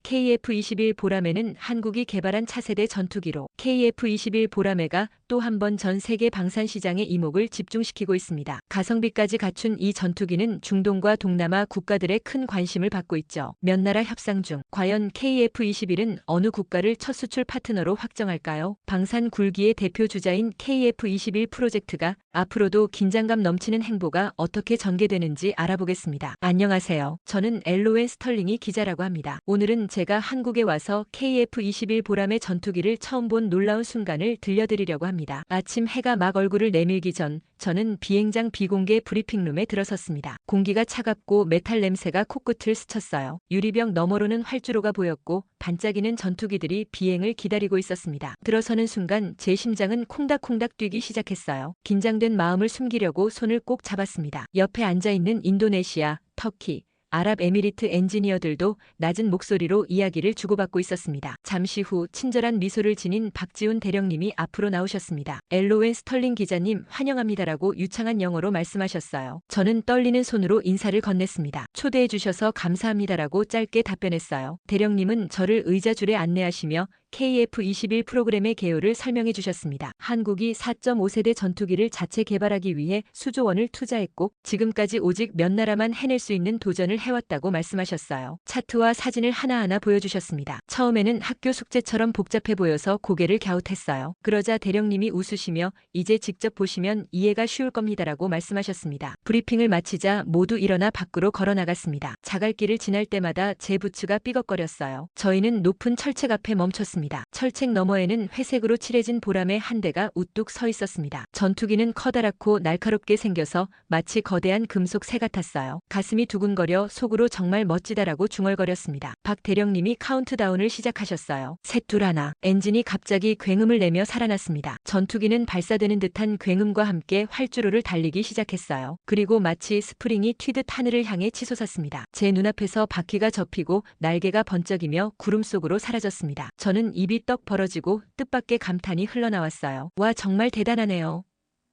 KF-21 보라매는 한국이 개발한 차세대 전투기로 KF-21 보라매가 또 한 번 전 세계 방산 시장에 이목을 집중시키고 있습니다. 가성비까지 갖춘 이 전투기는 중동과 동남아 국가들의 큰 관심을 받고 있죠. 몇 나라 협상 중 과연 KF-21은 어느 국가를 첫 수출 파트너로 확정할까요? 방산 굴기의 대표 주자인 KF-21 프로젝트가 앞으로도 긴장감 넘치는 행보가 어떻게 전개되는지 알아보겠습니다. 안녕하세요. 저는 LON 스털링이 기자라고 합니다. 오늘은 제가 한국에 와서 KF-21 보라매 전투기를 처음 본 놀라운 순간을 들려드리려고 합니다. 아침 해가 막 얼굴을 내밀기 전 저는 비행장 비공개 브리핑룸에 들어섰습니다. 공기가 차갑고 메탈 냄새가 코끝을 스쳤어요. 유리병 너머로는 활주로가 보였고 반짝이는 전투기들이 비행을 기다리고 있었습니다. 들어서는 순간 제 심장은 콩닥콩닥 뛰기 시작했어요. 긴장된 마음을 숨기려고 손을 꼭 잡았습니다. 옆에 앉아있는 인도네시아, 터키, 아랍에미리트 엔지니어들도 낮은 목소리로 이야기를 주고받고 있었습니다. 잠시 후 친절한 미소를 지닌 박지훈 대령님이 앞으로 나오셨습니다. LON 스털링 기자님 환영합니다라고 유창한 영어로 말씀하셨어요. 저는 떨리는 손으로 인사를 건넸습니다. 초대해 주셔서 감사합니다라고 짧게 답변했어요. 대령님은 저를 의자줄에 안내하시며 KF-21 프로그램의 개요를 설명해 주셨습니다. 한국이 4.5세대 전투기를 자체 개발하기 위해 수조 원을 투자했고 지금까지 오직 몇 나라만 해낼 수 있는 도전을 해왔다고 말씀하셨어요. 차트와 사진을 하나하나 보여주셨습니다. 처음에는 학교 숙제처럼 복잡해 보여서 고개를 갸웃했어요. 그러자 대령님이 웃으시며 이제 직접 보시면 이해가 쉬울 겁니다라고 말씀하셨습니다. 브리핑을 마치자 모두 일어나 밖으로 걸어 나갔습니다. 자갈길을 지날 때마다 제 부츠가 삐걱거렸어요. 저희는 높은 철책 앞에 멈췄습니다. 철책 너머에는 회색으로 칠해진 보라매 한 대가 우뚝 서 있었습니다. 전투기는 커다랗고 날카롭게 생겨서 마치 거대한 금속 새 같았어요. 가슴이 두근거려 속으로 정말 멋지다라고 중얼거렸습니다. 박 대령님이 카운트다운을 시작하셨어요. 셋 둘 하나. 엔진이 갑자기 굉음을 내며 살아났습니다. 전투기는 발사되는 듯한 굉음과 함께 활주로를 달리기 시작했어요. 그리고 마치 스프링이 튀듯 하늘을 향해 치솟았습니다. 제 눈앞에서 바퀴가 접히고 날개가 번쩍이며 구름 속으로 사라졌습니다. 저는 입이 떡 벌어지고 뜻밖의 감탄이 흘러나왔어요. 와 정말 대단하네요.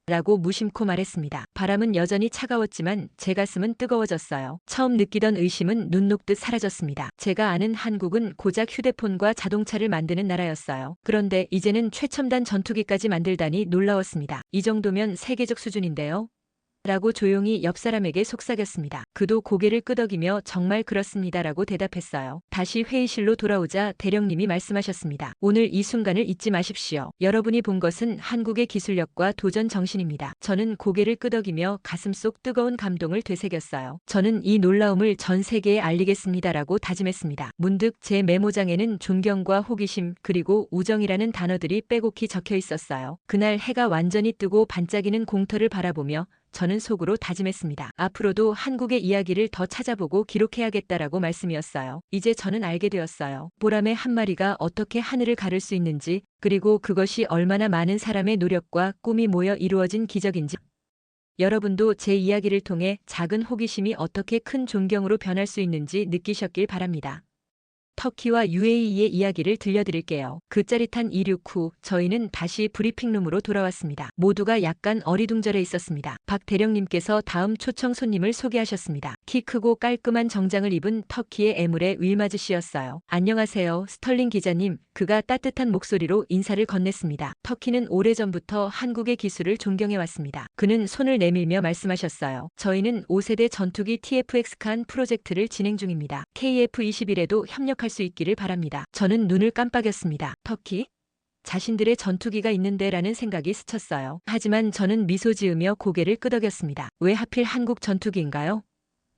라고 무심코 말했습니다. 바람은 여전히 차가웠지만 제 가슴은 뜨거워졌어요. 처음 느끼던 의심은 눈 녹듯 사라졌습니다. 제가 아는 한국은 고작 휴대폰과 자동차를 만드는 나라였어요. 그런데 이제는 최첨단 전투기까지 만들다니 놀라웠습니다. 이 정도면 세계적 수준인데요. 라고 조용히 옆 사람에게 속삭였습니다. 그도 고개를 끄덕이며 정말 그렇습니다라고 대답했어요. 다시 회의실로 돌아오자 대령님이 말씀하셨습니다. 오늘 이 순간을 잊지 마십시오. 여러분이 본 것은 한국의 기술력과 도전 정신입니다. 저는 고개를 끄덕이며 가슴속 뜨거운 감동을 되새겼어요. 저는 이 놀라움을 전 세계에 알리겠습니다라고 다짐했습니다. 문득 제 메모장에는 존경과 호기심 그리고 우정이라는 단어들이 빼곡히 적혀 있었어요. 그날 해가 완전히 뜨고 반짝이는 공터를 바라보며 저는 속으로 다짐했습니다. 앞으로도 한국의 이야기를 더 찾아보고 기록해야겠다라고 말씀이었어요. 이제 저는 알게 되었어요. 보라매 한 마리가 어떻게 하늘을 가를 수 있는지, 그리고 그것이 얼마나 많은 사람의 노력과 꿈이 모여 이루어진 기적인지. 여러분도 제 이야기를 통해 작은 호기심이 어떻게 큰 존경으로 변할 수 있는지 느끼셨길 바랍니다. 터키와 UAE의 이야기를 들려드릴게요. 그 짜릿한 이륙 후 저희는 다시 브리핑룸으로 돌아왔습니다. 모두가 약간 어리둥절해 있었습니다. 박 대령님께서 다음 초청 손님을 소개하셨습니다. 키 크고 깔끔한 정장을 입은 터키의 에무레 윌마즈 씨였어요. 안녕하세요, 스털링 기자님. 그가 따뜻한 목소리로 인사를 건넸습니다. 터키는 오래전부터 한국의 기술을 존경해왔습니다. 그는 손을 내밀며 말씀하셨어요. 저희는 5세대 전투기 TFX-칸 프로젝트를 진행 중입니다. KF-21에도 협력할 수 있기를 바랍니다. 저는 눈을 깜빡였습니다. 터키? 자신들의 전투기가 있는데 라는 생각이 스쳤어요. 하지만 저는 미소 지으며 고개를 끄덕였습니다. 왜 하필 한국 전투기인가요?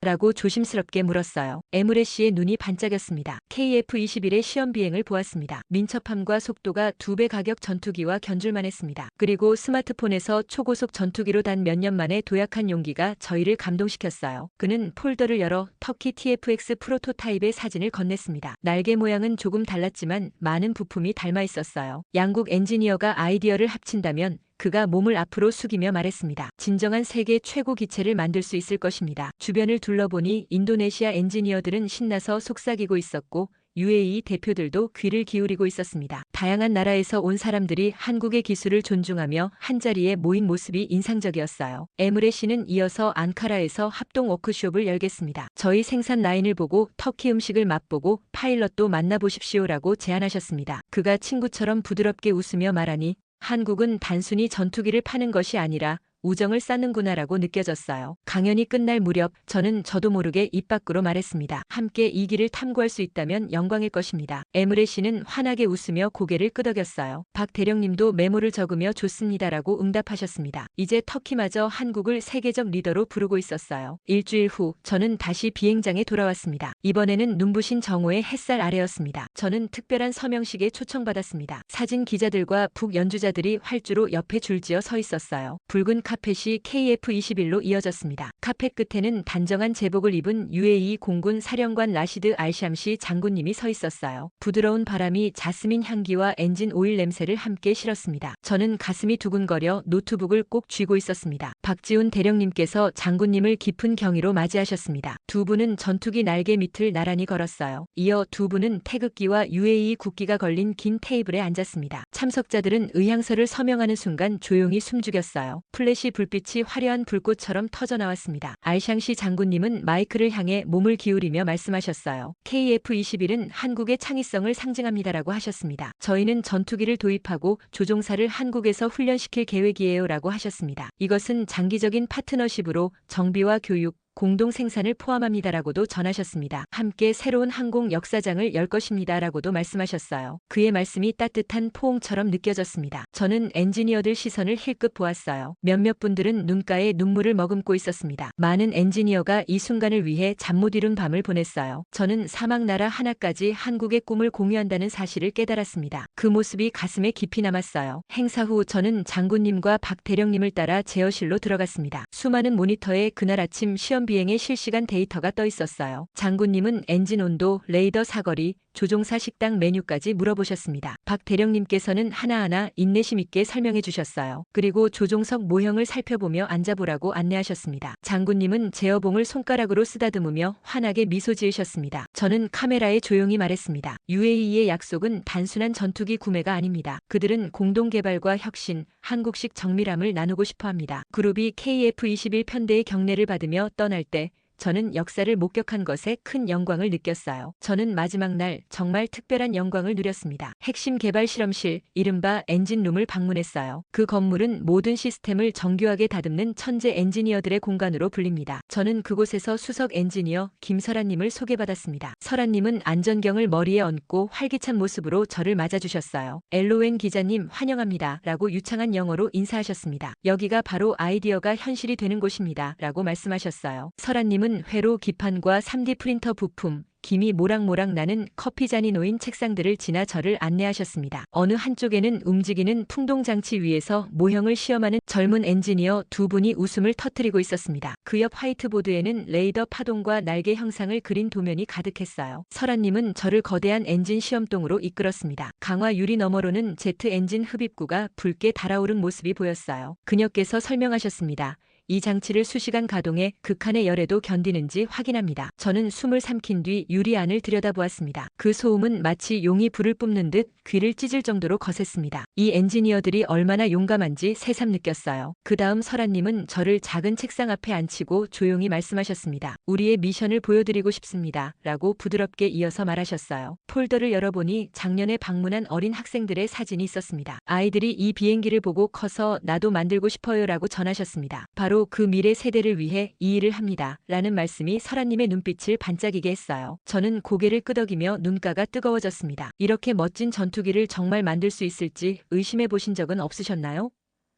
라고 조심스럽게 물었어요. 에무레 씨의 눈이 반짝였습니다. KF-21의 시험 비행을 보았습니다. 민첩함과 속도가 2배 가격 전투기와 견줄만 했습니다. 그리고 스마트폰에서 초고속 전투기로 단 몇 년 만에 도약한 용기가 저희를 감동시켰어요. 그는 폴더를 열어 터키 TFX 프로토타입의 사진을 건넸습니다. 날개 모양은 조금 달랐지만 많은 부품이 닮아 있었어요. 양국 엔지니어가 아이디어를 합친다면 그가 몸을 앞으로 숙이며 말했습니다. 진정한 세계 최고 기체를 만들 수 있을 것입니다. 주변을 둘러보니 인도네시아 엔지니어들은 신나서 속삭이고 있었고 UAE 대표들도 귀를 기울이고 있었습니다. 다양한 나라에서 온 사람들이 한국의 기술을 존중하며 한자리에 모인 모습이 인상적이었어요. 에무레시는 이어서 앙카라에서 합동 워크숍을 열겠습니다. 저희 생산 라인을 보고 터키 음식을 맛보고 파일럿도 만나보십시오라고 제안하셨습니다. 그가 친구처럼 부드럽게 웃으며 말하니 한국은 단순히 전투기를 파는 것이 아니라 우정을 쌓는구나라고 느껴졌어요. 강연이 끝날 무렵 저도 모르게 입 밖으로 말했습니다. 함께 이 길을 탐구할 수 있다면 영광일 것입니다. 에무레시는 환하게 웃으며 고개를 끄덕였어요. 박 대령님도 메모를 적으며 좋습니다라고 응답하셨습니다. 이제 터키마저 한국을 세계적 리더로 부르고 있었어요. 일주일 후 저는 다시 비행장에 돌아왔습니다. 이번에는 눈부신 정오의 햇살 아래였습니다. 저는 특별한 서명식에 초청받았습니다. 사진 기자들과 북 연주자들이 활주로 옆에 줄지어 서 있었어요. 붉은 카펫이 KF-21로 이어졌습니다. 카펫 끝에는 단정한 제복을 입은 UAE 공군 사령관 라시드 알샴시 장군님이 서 있었어요. 부드러운 바람이 자스민 향기와 엔진 오일 냄새를 함께 실었습니다. 저는 가슴이 두근거려 노트북을 꼭 쥐고 있었습니다. 박지훈 대령님께서 장군님을 깊은 경의로 맞이하셨습니다. 두 분은 전투기 날개 밑을 나란히 걸었어요. 이어 두 분은 태극기와 UAE 국기가 걸린 긴 테이블에 앉았습니다. 참석자들은 의향서를 서명하는 순간 조용히 숨죽였어요. 플래시 불빛이 화려한 불꽃처럼 터져나왔습니다. 알샹시 장군님은 마이크를 향해 몸을 기울이며 말씀하셨어요. KF-21은 한국의 창의성을 상징합니다라고 하셨습니다. 저희는 전투기를 도입하고 조종사를 한국에서 훈련시킬 계획이에요라고 하셨습니다. 이것은 장기적인 파트너십으로 정비와 교육, 공동 생산을 포함합니다라고도 전하셨습니다. 함께 새로운 항공 역사장을 열 것입니다라고도 말씀하셨어요. 그의 말씀이 따뜻한 포옹처럼 느껴졌습니다. 저는 엔지니어들 시선을 힐끗 보았어요. 몇몇 분들은 눈가에 눈물을 머금고 있었습니다. 많은 엔지니어가 이 순간을 위해 잠 못 이룬 밤을 보냈어요. 저는 사막나라 하나까지 한국의 꿈을 공유한다는 사실을 깨달았습니다. 그 모습이 가슴에 깊이 남았어요. 행사 후 저는 장군님과 박 대령님을 따라 제어실로 들어갔습니다. 수많은 모니터에 그날 아침 시험 비행의 실시간 데이터가 떠 있었어요. 장군님은 엔진 온도, 레이더 사거리, 조종사 식당 메뉴까지 물어보셨습니다. 박 대령님께서는 하나하나 인내심 있게 설명해 주셨어요. 그리고 조종석 모형을 살펴보며 앉아보라고 안내하셨습니다. 장군님은 제어봉을 손가락으로 쓰다듬으며 환하게 미소 지으셨습니다. 저는 카메라에 조용히 말했습니다. UAE의 약속은 단순한 전투기 구매가 아닙니다. 그들은 공동 개발과 혁신, 한국식 정밀함을 나누고 싶어 합니다. 그룹이 KF-21 편대의 경례를 받으며 떠날 때 저는 역사를 목격한 것에 큰 영광을 느꼈어요. 저는 마지막 날 정말 특별한 영광을 누렸습니다. 핵심 개발 실험실, 이른바 엔진룸을 방문했어요. 그 건물은 모든 시스템을 정교하게 다듬는 천재 엔지니어들의 공간으로 불립니다. 저는 그곳에서 수석 엔지니어 김설아님을 소개받았습니다. 설아님은 안전경을 머리에 얹고 활기찬 모습으로 저를 맞아주셨어요. LON 기자님 환영합니다. 라고 유창한 영어로 인사하셨습니다. 여기가 바로 아이디어가 현실이 되는 곳입니다. 라고 말씀하셨어요. 설아님은 회로 기판과 3D 프린터 부품, 김이 모락모락 나는 커피잔이 놓인 책상들을 지나 저를 안내하셨습니다. 어느 한쪽에는 움직이는 풍동장치 위에서 모형을 시험하는 젊은 엔지니어 두 분이 웃음을 터뜨리고 있었습니다. 그 옆 화이트보드에는 레이더 파동과 날개 형상을 그린 도면이 가득했어요. 설아님은 저를 거대한 엔진 시험동으로 이끌었습니다. 강화 유리 너머로는 제트 엔진 흡입구가 붉게 달아오른 모습이 보였어요. 그녀께서 설명하셨습니다. 이 장치를 수시간 가동해 극한의 열에도 견디는지 확인합니다. 저는 숨을 삼킨 뒤 유리 안을 들여다보았습니다. 그 소음은 마치 용이 불을 뿜는 듯 귀를 찢을 정도로 거셌습니다. 이 엔지니어들이 얼마나 용감한지 새삼 느꼈어요. 그 다음 설아님은 저를 작은 책상 앞에 앉히고 조용히 말씀하셨습니다. 우리의 미션을 보여드리고 싶습니다. 라고 부드럽게 이어서 말하셨어요. 폴더를 열어보니 작년에 방문한 어린 학생들의 사진이 있었습니다. 아이들이 이 비행기를 보고 커서 나도 만들고 싶어요 라고 전하셨습니다. 바로 그 미래 세대를 위해 이 일을 합니다. 라는 말씀이 설아님의 눈빛을 반짝이게 했어요. 저는 고개를 끄덕이며 눈가가 뜨거워졌습니다. 이렇게 멋진 전투기를 정말 만들 수 있을지 의심해 보신 적은 없으셨나요?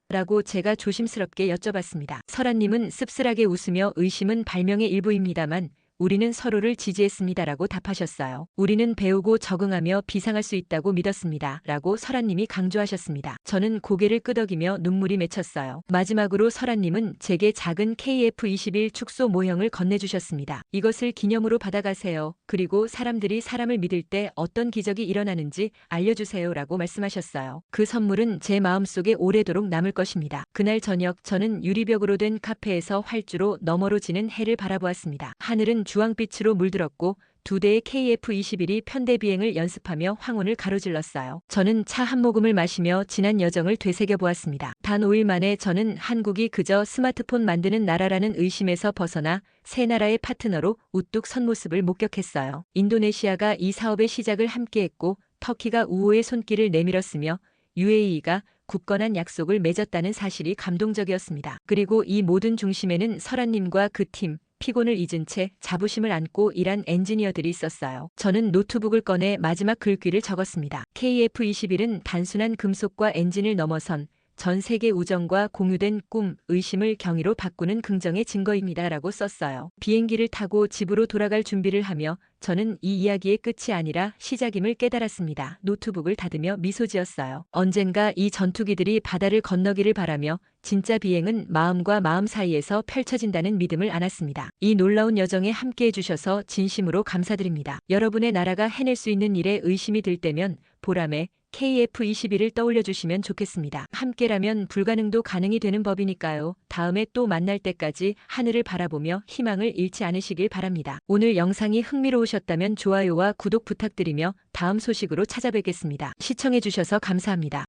라고 제가 조심스럽게 여쭤봤습니다. 설아님은 씁쓸하게 웃으며 의심은 발명의 일부입니다만 우리는 서로를 지지했습니다라고 답하셨어요. 우리는 배우고 적응하며 비상할 수 있다고 믿었습니다. 라고 설아님이 강조하셨습니다. 저는 고개를 끄덕이며 눈물이 맺혔어요. 마지막으로 설아님은 제게 작은 KF-21 축소 모형을 건네주셨습니다. 이것을 기념으로 받아가세요. 그리고 사람들이 사람을 믿을 때 어떤 기적이 일어나는지 알려주세요. 라고 말씀하셨어요. 그 선물은 제 마음속에 오래도록 남을 것입니다. 그날 저녁 저는 유리벽으로 된 카페에서 활주로 너머로 지는 해를 바라보았습니다. 하늘은 주황빛으로 물들었고 두 대의 KF-21이 편대 비행을 연습하며 황혼을 가로질렀어요. 저는 차 한 모금을 마시며 지난 여정을 되새겨 보았습니다. 단 5일 만에 저는 한국이 그저 스마트폰 만드는 나라라는 의심에서 벗어나 새 나라의 파트너로 우뚝 선 모습을 목격했어요. 인도네시아가 이 사업의 시작을 함께했고 터키가 우호의 손길을 내밀었으며 UAE가 굳건한 약속을 맺었다는 사실이 감동적이었습니다. 그리고 이 모든 중심에는 설아님과 그 팀, 피곤을 잊은 채 자부심을 안고 일한 엔지니어들이 있었어요. 저는 노트북을 꺼내 마지막 글귀를 적었습니다. KF-21은 단순한 금속과 엔진을 넘어선 전 세계 우정과 공유된 꿈, 의심을 경의로 바꾸는 긍정의 증거입니다. 라고 썼어요. 비행기를 타고 집으로 돌아갈 준비를 하며 저는 이 이야기의 끝이 아니라 시작임을 깨달았습니다. 노트북을 닫으며 미소 지었어요. 언젠가 이 전투기들이 바다를 건너기를 바라며 진짜 비행은 마음과 마음 사이에서 펼쳐진다는 믿음을 안았습니다. 이 놀라운 여정에 함께해 주셔서 진심으로 감사드립니다. 여러분의 나라가 해낼 수 있는 일에 의심이 들 때면 보람에 KF-21을 떠올려 주시면 좋겠습니다. 함께라면 불가능도 가능이 되는 법이니까요. 다음에 또 만날 때까지 하늘을 바라보며 희망을 잃지 않으시길 바랍니다. 오늘 영상이 흥미로우셨다면 좋아요와 구독 부탁드리며 다음 소식으로 찾아뵙겠습니다. 시청해 주셔서 감사합니다.